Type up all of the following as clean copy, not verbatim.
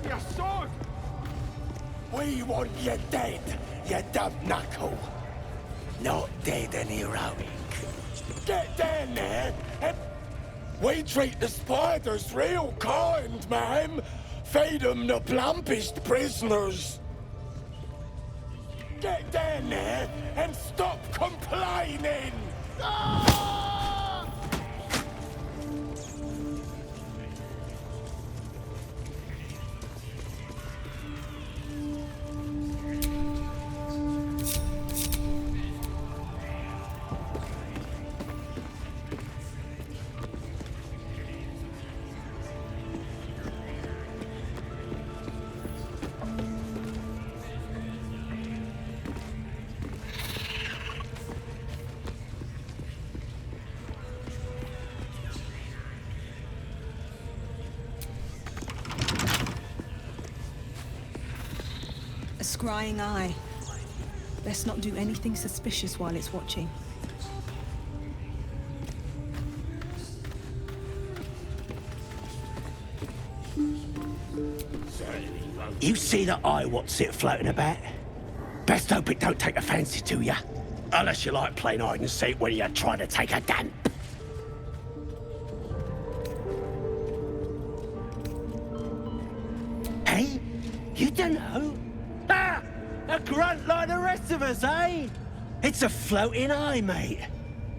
give me a sword! We want you dead, you dumb knuckle. Not dead and heroic. Get down there and... We treat the spiders real kind, ma'am. Feed them the plumpest prisoners. Get down there and stop complaining! Ah! A scrying eye. Best not do anything suspicious while it's watching. You see the eye what's it floating about? Best hope it don't take a fancy to ya. Unless you like playing hide and seek when you're trying to take a damp. Hey? You don't know? Ah! A grunt like the rest of us, eh? It's a floating eye, mate.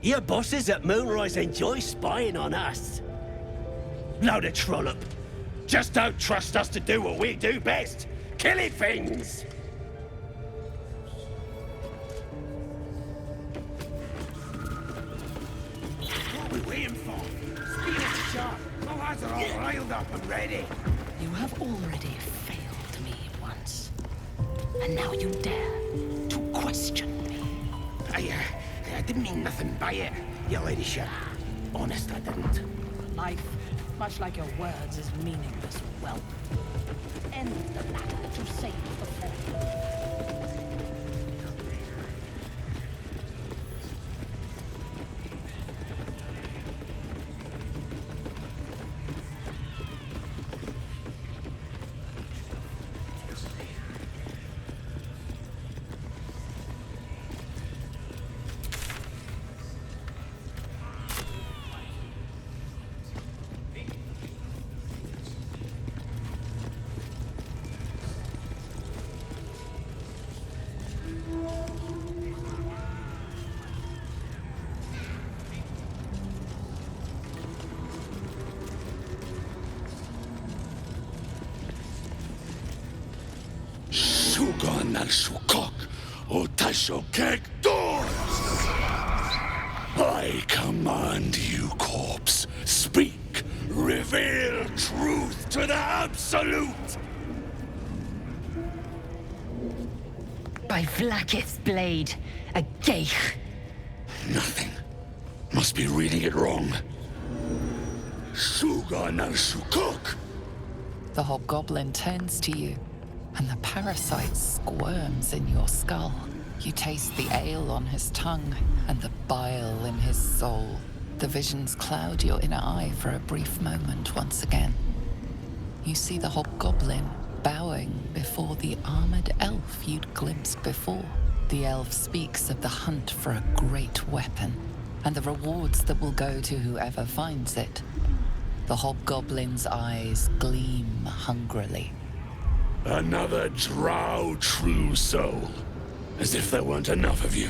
Your bosses at Moonrise enjoy spying on us. Load of trollop. Just don't trust us to do what we do best. Killing things! What are we waiting for? Speed is sharp. My lads are all riled up and ready. You have already failed me once. And now you dare to question me. I didn't mean nothing by it, your ladyship. Honest, I didn't. Life, much like your words, is meaningless whelp. End the matter to save the form. I command you, corpse. Speak. Reveal truth to the absolute. By Vlaakith's blade, a geich. Nothing. Must be reading it wrong. Suga na Shukok. The hobgoblin turns to you, and the parasite squirms in your skull. You taste the ale on his tongue and the bile in his soul. The visions cloud your inner eye for a brief moment once again. You see the hobgoblin bowing before the armored elf you'd glimpsed before. The elf speaks of the hunt for a great weapon and the rewards that will go to whoever finds it. The hobgoblin's eyes gleam hungrily. Another drow true soul. As if there weren't enough of you.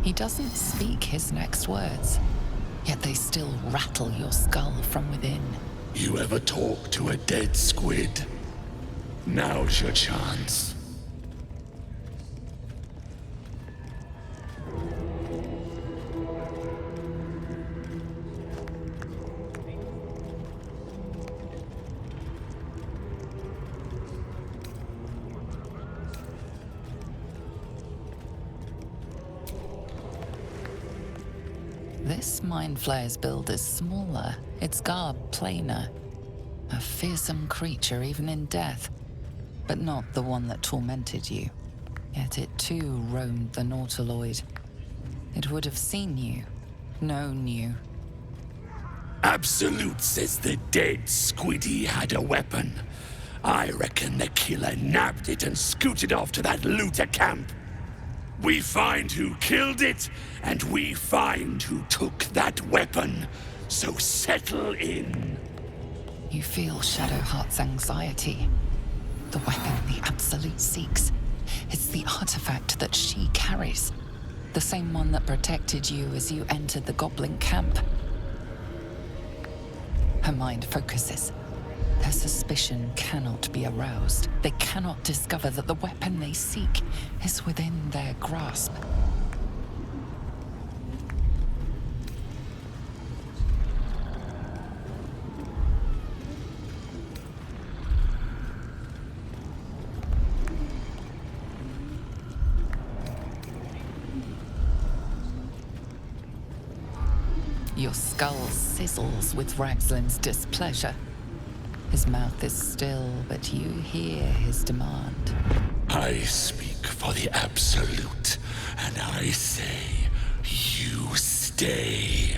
He doesn't speak his next words, yet they still rattle your skull from within. You ever talk to a dead squid? Now's your chance. This Mind Flayer's build is smaller, its garb plainer. A fearsome creature even in death, but not the one that tormented you. Yet it too roamed the Nautiloid. It would have seen you, known you. Absolute says the dead Squiddy had a weapon. I reckon the killer nabbed it and scooted off to that looter camp. We find who killed it, and we find who took that weapon. So settle in. You feel Shadowheart's anxiety. The weapon the Absolute seeks. It's the artifact that she carries. The same one that protected you as you entered the Goblin camp. Her mind focuses. Their suspicion cannot be aroused. They cannot discover that the weapon they seek is within their grasp. Your skull sizzles with Ragslin's displeasure. His mouth is still, but you hear his demand. I speak for the Absolute, and I say, you stay.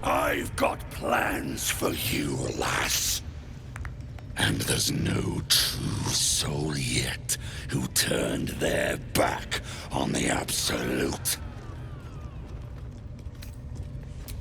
I've got plans for you, lass. And there's no true soul yet who turned their back on the Absolute.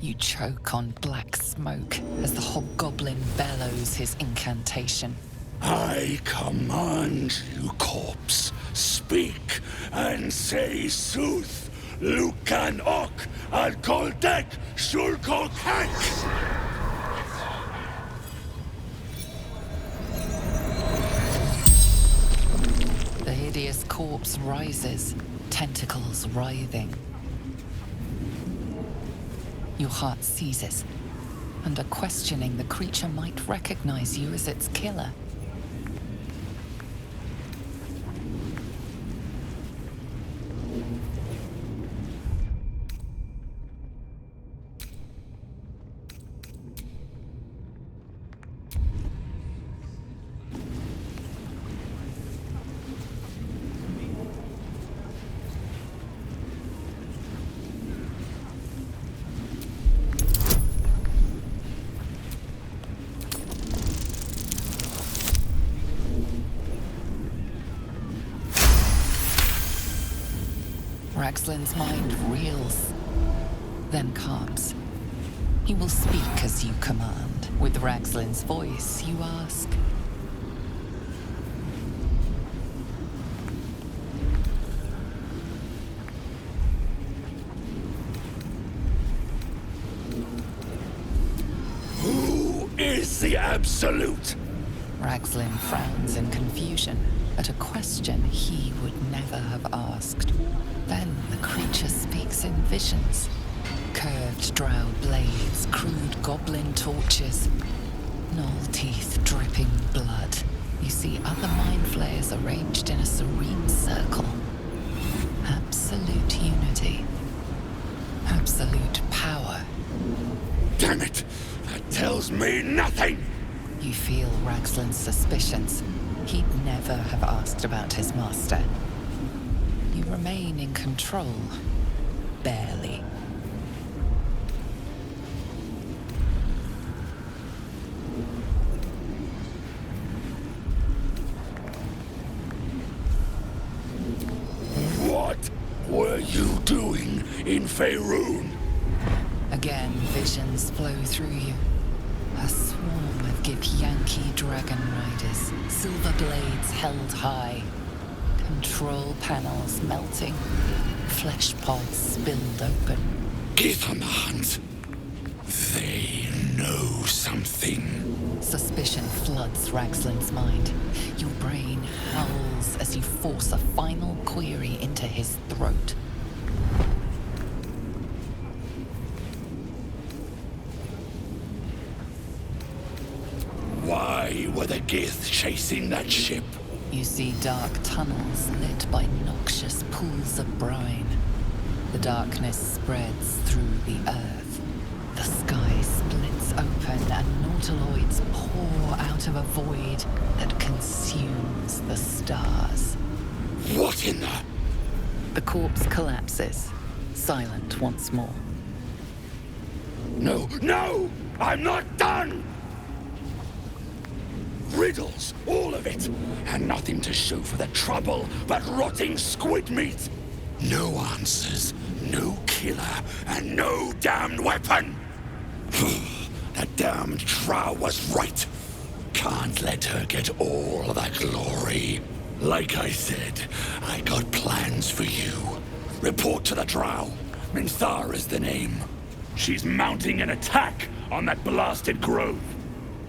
You choke on black smoke as the hobgoblin bellows his incantation. I command you, corpse, speak and say sooth. Lucan ok al koldek shulkol kank. The hideous corpse rises, tentacles writhing. Your heart seizes. Under questioning, the creature might recognize you as its killer. Ragslin's mind reels, then calms. He will speak as you command. With Ragslin's voice, you ask. Who is the Absolute? Ragslin frowns in confusion at a question he would never have asked. Then the creature speaks in visions. Curved drow blades, crude goblin torches, gnoll teeth dripping blood. You see other mind flayers arranged in a serene circle. Absolute unity. Absolute power. Damn it! That tells me nothing! You feel Ragslin's suspicions. He'd never have asked about his master. You remain in control. Barely. What were you doing in Faerun? Again, visions flow through you. A swarm of Githyanki dragon riders, silver blades held high. Control panels melting, flesh pods spilled open. Get on the hunt. They know something. Suspicion floods Ragslin's mind. Your brain howls as you force a final query into his throat. Why were the Gith chasing that ship? You see dark tunnels lit by noxious pools of brine. The darkness spreads through the earth. The sky splits open and nautiloids pour out of a void that consumes the stars. What in the... The corpse collapses, silent once more. No, no! I'm not done! Riddles, all of it, and nothing to show for the trouble but rotting squid meat. No answers, no killer, and no damned weapon. That damned Drow was right. Can't let her get all the glory. Like I said, I got plans for you. Report to the Drow. Minthar is the name. She's mounting an attack on that blasted grove.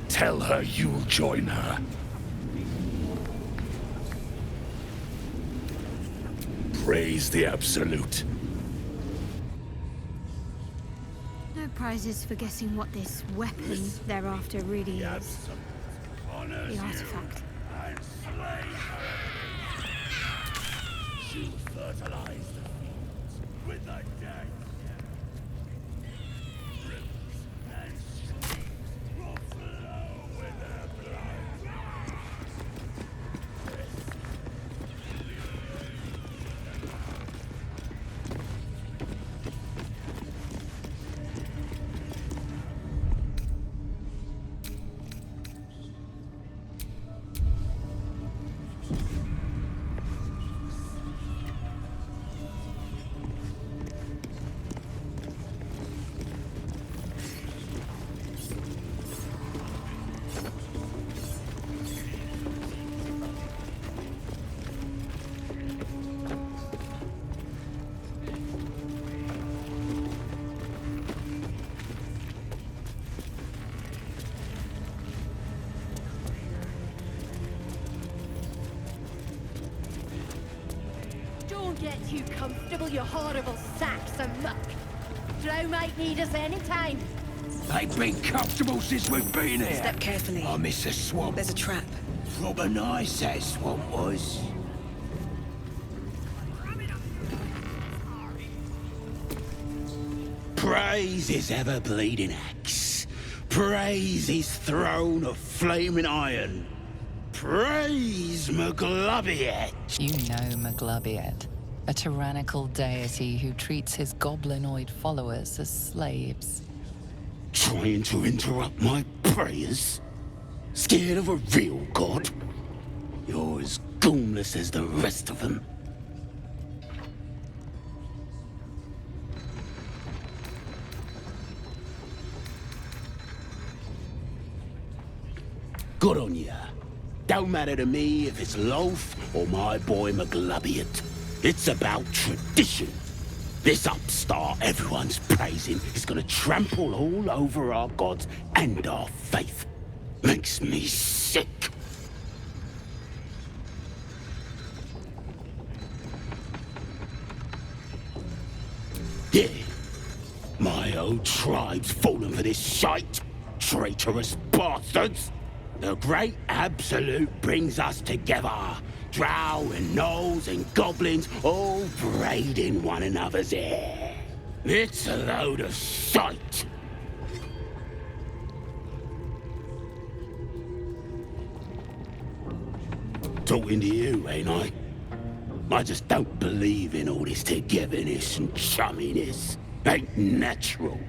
Tell her you'll join her. Praise the Absolute. No prizes for guessing what this weapon they're after really is. The artifact. She'll fertilize the fields with the dead. Rivers and streams will flow with her blood. Don't get too comfortable, you horrible sacks of muck. Drow might need us any time. They've been comfortable since we've been here. Step carefully. I miss a swamp. There's a trap. Proper nice that swamp was. Praise his ever-bleeding axe. Praise his throne of flaming iron. Praise Maglubiet. You know Maglubiet, a tyrannical deity who treats his goblinoid followers as slaves. Trying to interrupt my prayers? Scared of a real god? You're as goonless as the rest of them. Good on ya. Don't matter to me if it's Loaf or my boy Maglubiet. It's about tradition. This upstart everyone's praising is gonna trample all over our gods and our faith. Makes me sick. Yeah, my old tribe's fallen for this shite. Traitorous bastards. The great Absolute brings us together. Drow and gnolls and goblins all braiding one another's hair. It's a load of shite. Talking to you, ain't I? I just don't believe in all this togetherness and chumminess. Ain't natural.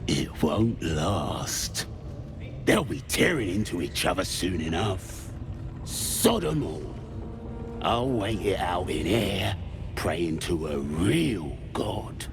It won't last. They'll be tearing into each other soon enough. Sod 'em all. I'll wait it out in here, praying to a real god.